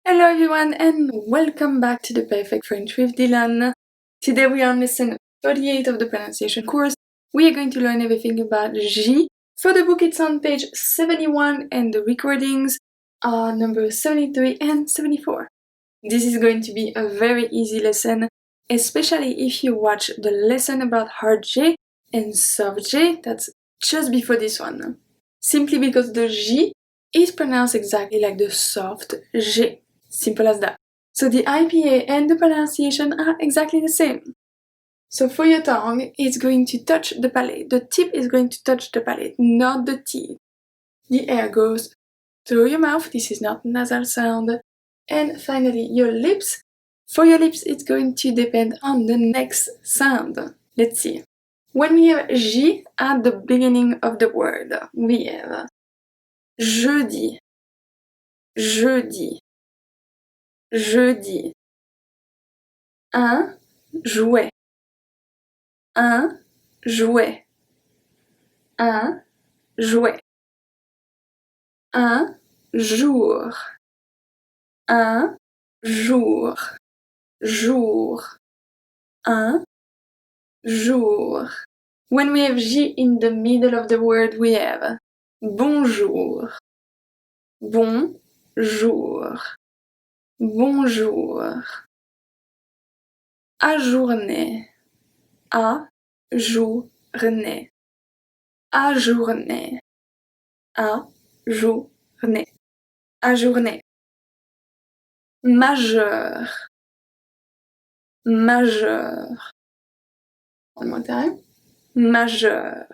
Hello everyone and welcome back to the Perfect French with Dylane. Today we are on lesson 38 of the pronunciation course. We are going to learn everything about J. For the book it's on page 71 and the recordings are number 73 and 74. This is going to be a very easy lesson, especially if you watch the lesson about hard J and soft J that's just before this one. Simply because the J is pronounced exactly like the soft J. Simple as that. So the IPA and the pronunciation are exactly the same. So for your tongue, it's going to touch the palate. The tip is going to touch the palate, not the teeth. The air goes through your mouth. This is not nasal sound. And finally, your lips. For your lips, it's going to depend on the next sound. Let's see. When we have J at the beginning of the word, we have jeudi, jeudi, jeudi. Un jouet, un jouet, un jouet. Un jour, un jour, jour, un jour. When we have J in the middle of the word, we have bonjour, bonjour, bonjour. Ajourner, ajourner, ajourner, ajourner, ajourner. Majeur, majeur. One more time. Majeur,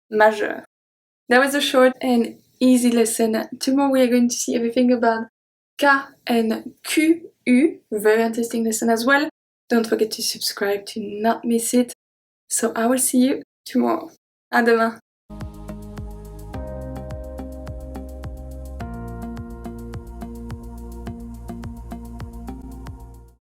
majeur. That was a short and easy lesson. Tomorrow we are going to see everything about K and QU. Very interesting lesson as well. Don't forget to subscribe to not miss it. So I will see you tomorrow. À demain.